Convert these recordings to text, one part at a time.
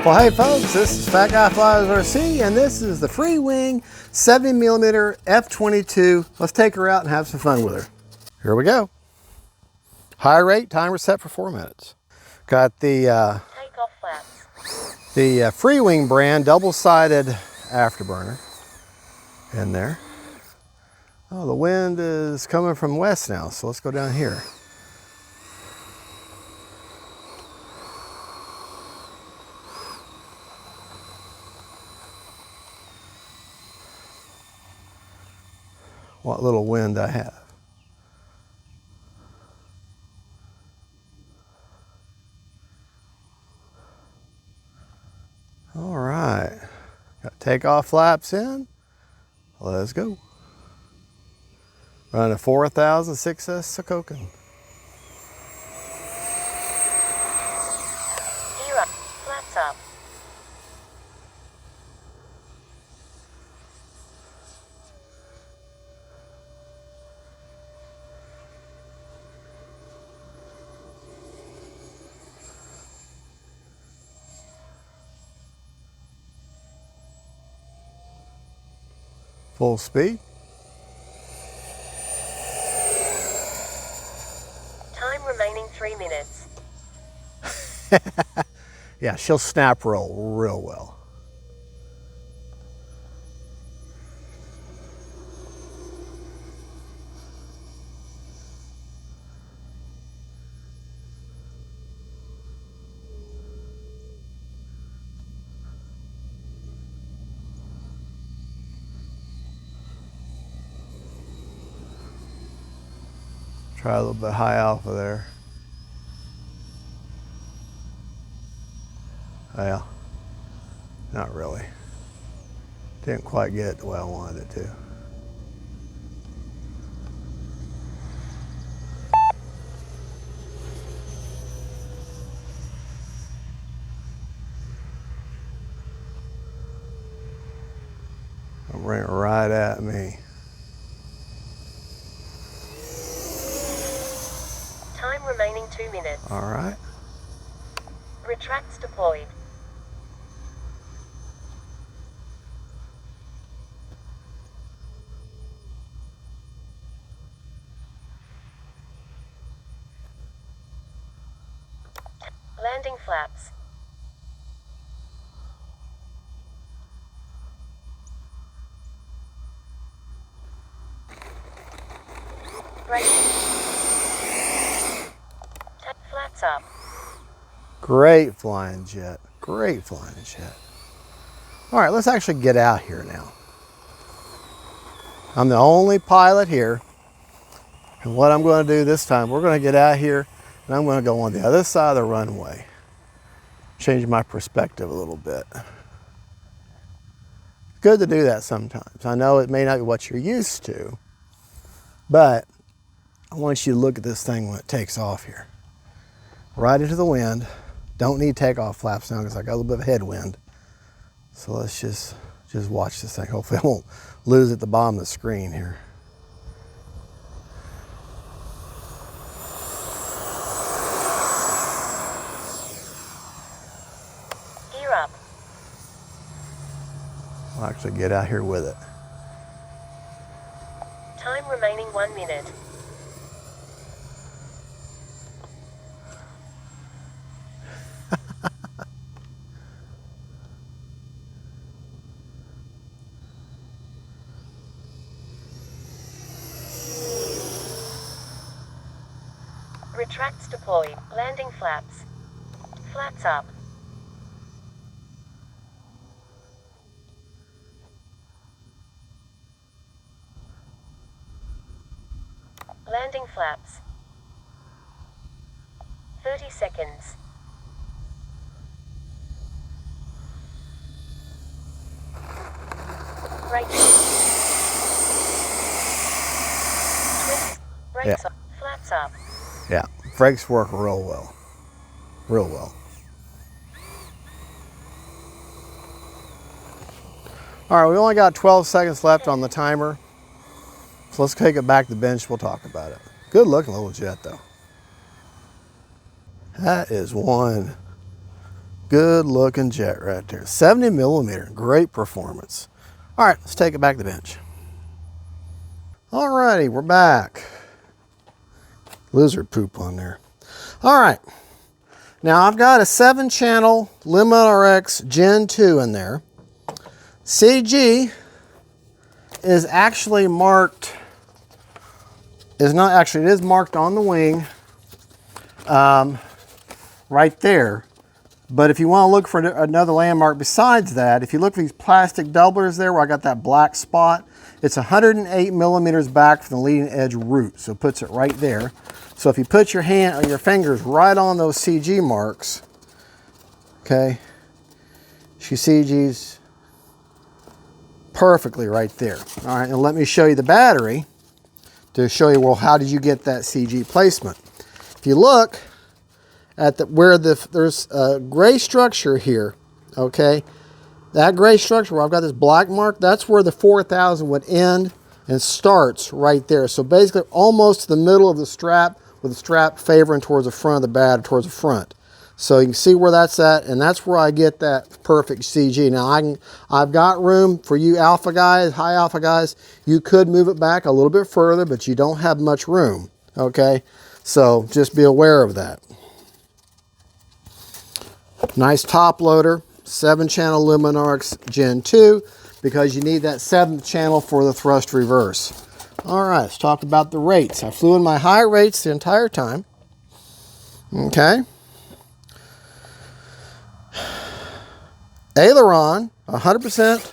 Well, hey folks, this is Fat Guy Flies RC, and this is the Freewing 70mm F-22. Let's take her out and have some fun with her. Here we go. High rate, timer set for 4 minutes. Got the Takeoff flaps. The Freewing brand double-sided afterburner in there. Oh, the wind is coming from west now, so let's go down here. What little wind I have. All right, got takeoff flaps in. Let's go. Running a 4006 Sokokin. Gear up, flaps up. Full speed. Time remaining 3 minutes. Yeah, she'll snap roll real well. Try a little bit high alpha there. Well, not really. Didn't quite get it the way I wanted it to. I'll bring it right at me. Time remaining 2 minutes. All right. Retracts deployed. Landing flaps. Brake. Flaps up. Great flying jet. Great flying jet. All right, let's actually get out here now. I'm the only pilot here. And what I'm going to do this time, we're going to get out here and I'm going to go on the other side of the runway. Change my perspective a little bit. Good to do that sometimes. I know it may not be what you're used to, but I want you to look at this thing when it takes off here. Right into the wind. Don't need takeoff flaps now because I got a little bit of headwind. So let's just watch this thing. Hopefully I won't lose at the bottom of the screen here. Gear up. I'll actually get out here with it. Time remaining 1 minute. Retracts deployed. Landing flaps. Flaps up. Landing flaps. 30 seconds. Brake. Twist. Brakes up. Flaps up. Yeah, brakes work real well. Real well. All right, we only got 12 seconds left on the timer. So let's take it back to the bench, we'll talk about it. Good looking little jet though. That is one Good looking jet right there. 70 millimeter, great performance. All right, let's take it back to the bench. All righty, we're back. Lizard poop on there. All right, now I've got a 7-channel Limit RX Gen 2 in there. CG is actually marked, is not actually, it is marked on the wing right there. But if you want to look for another landmark besides that, if you look for these plastic doublers there where I got that black spot, it's 108 millimeters back from the leading edge root. So it puts it right there. So if you put your hand or your fingers right on those CG marks, okay, she CG's perfectly right there. All right, and let me show you the battery to show you, well, how did you get that CG placement? If you look at there's a gray structure here, okay? That gray structure where I've got this black mark, that's where the 4000 would end and starts right there. So basically almost to the middle of the strap, with the strap favoring towards the front of the battery, towards the front. So you can see where that's at, and that's where I get that perfect CG. Now I've got room for you alpha guys, high alpha guys. You could move it back a little bit further, but you don't have much room, okay? So just be aware of that. Nice top loader, 7-channel Limit RX Gen 2, because you need that 7th channel for the thrust reverse. All right, let's talk about the rates. I flew in my high rates the entire time. Okay. Aileron, 100%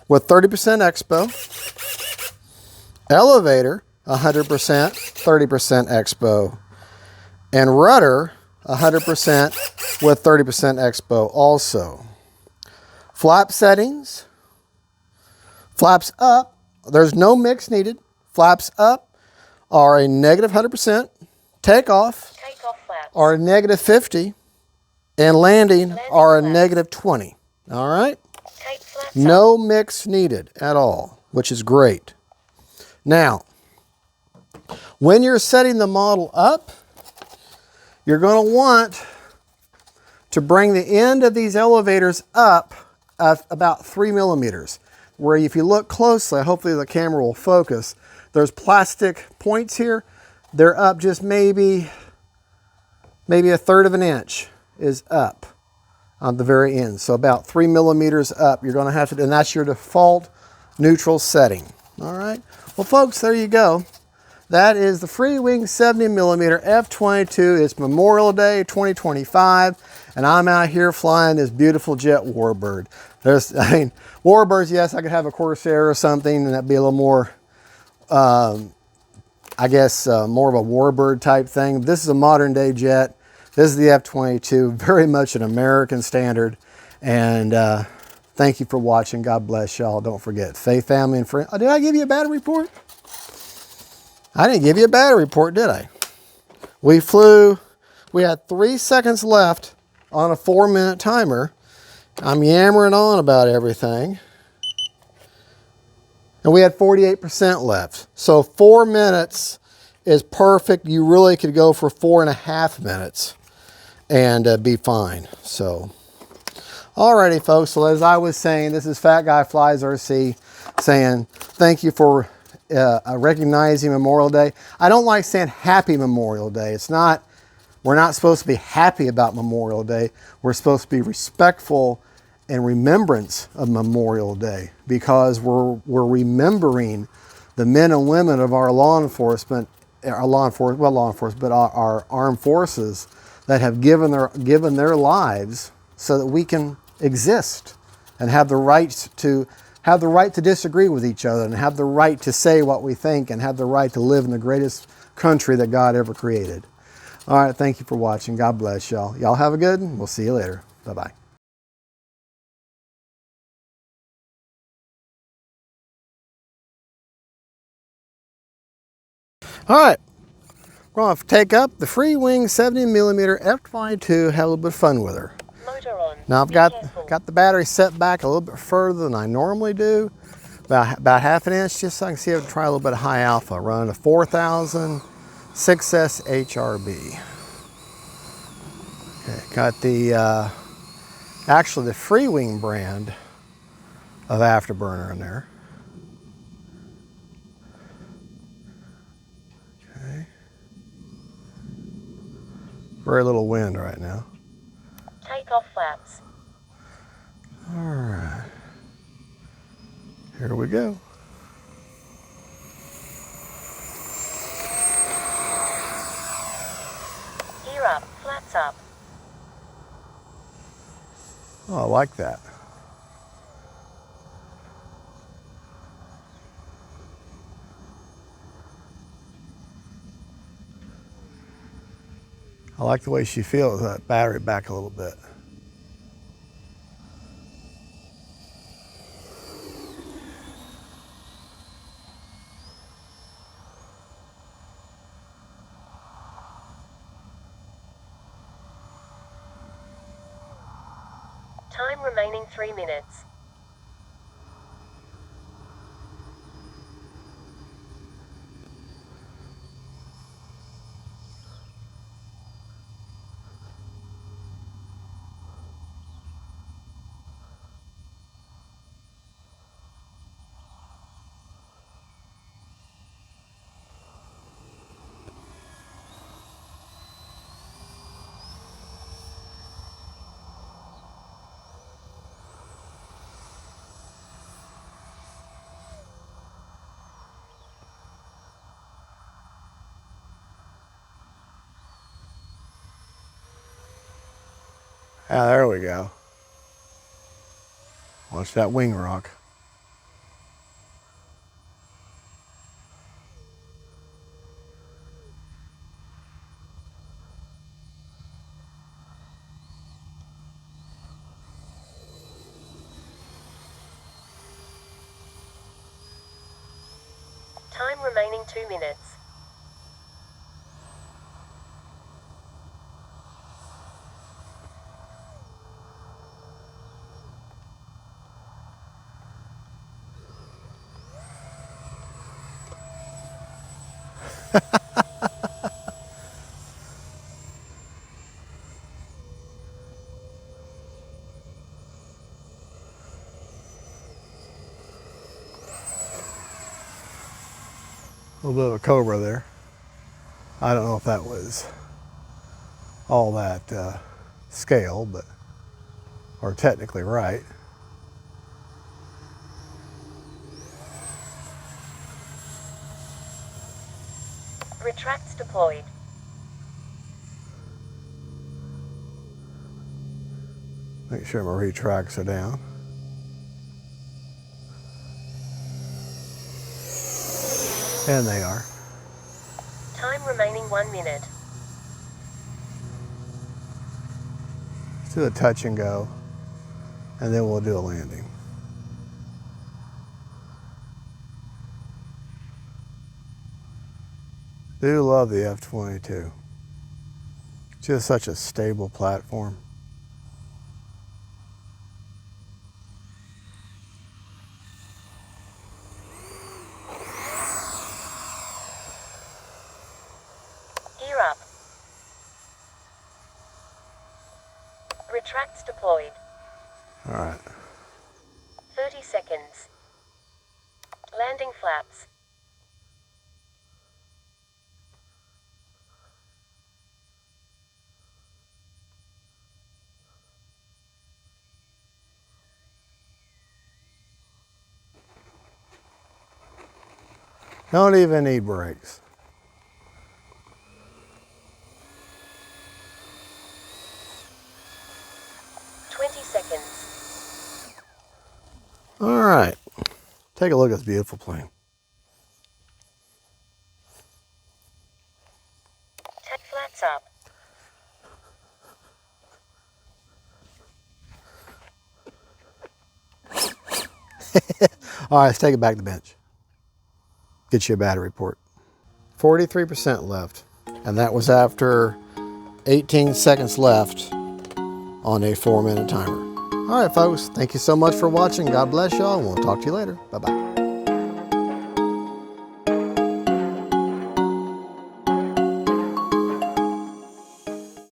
with 30% expo. Elevator, 100%, 30% expo. And rudder, 100% with 30% expo also. Flap settings, flaps up, there's no mix needed. Flaps up are a negative 100%. Takeoff flaps are a negative 50. And landing are a negative 20. All right? Tight flaps No mix needed at all, which is great. Now, when you're setting the model up, you're going to want to bring the end of these elevators up about 3 millimeters. Where if you look closely, hopefully the camera will focus, there's plastic points here. They're up just maybe 1/3 of an inch is up on the very end. So about 3 millimeters up. You're going to have to, and that's your default neutral setting. All right. Well, folks, there you go. That is the Freewing 70 millimeter F-22. It's Memorial Day 2025, and I'm out here flying this beautiful jet warbird. Warbirds, yes, I could have a Corsair or something, and that'd be a little more, I guess, more of a warbird type thing. This is a modern day jet. This is the F-22, very much an American standard. And thank you for watching. God bless y'all. Don't forget, faith, family, and friends. Oh, did I give you a battery report? I didn't give you a battery report, did I? We had 3 seconds left on a 4-minute timer. I'm yammering on about everything. And we had 48% left. So 4 minutes is perfect. You really could go for 4.5 minutes and be fine. So, alrighty folks, so as I was saying, this is Fat Guy Flies RC saying thank you for recognizing Memorial Day. I don't like saying happy Memorial Day. It's not, we're not supposed to be happy about Memorial Day. We're supposed to be respectful in remembrance of Memorial Day, because we're remembering the men and women of our law enforcement, but our armed forces that have given their lives so that we can exist and have the right to disagree with each other, and have the right to say what we think, and have the right to live in the greatest country that God ever created. All right, thank you for watching. God bless y'all. Y'all have a good one. We'll see you later. Bye-bye. All right, we're going to take up the Freewing 70 millimeter F-22, have a little bit of fun with her. Motor on. Now I've got the battery set back a little bit further than I normally do, about half an inch, just so I can see if I can try a little bit of high alpha, running a 4000 6S HRB. Okay, got the Actually, the Freewing brand of afterburner in there. Okay. Very little wind right now. Take off flaps. All right. Here we go. Gear up, flaps up. Oh, I like that. I like the way she feels that battery back a little bit. Time remaining 3 minutes. Ah, there we go. Watch that wing rock. Time remaining 2 minutes. A little bit of a cobra there. I don't know if that was all that scale, but or technically right. Retracts deployed. Make sure my retracts are down. And they are. Time remaining 1 minute. Let's do a touch and go, and then we'll do a landing. Do love the F-22. Just such a stable platform. Gear up. Retracts deployed. All right. 30 seconds. Landing flaps. Don't even need brakes. All right, take a look at this beautiful plane. Take flaps up. All right, let's take it back to the bench. Get you a battery report. 43% left, and that was after 18 seconds left on a 4-minute timer. All right, folks, thank you so much for watching. God bless y'all, and we'll talk to you later. Bye-bye.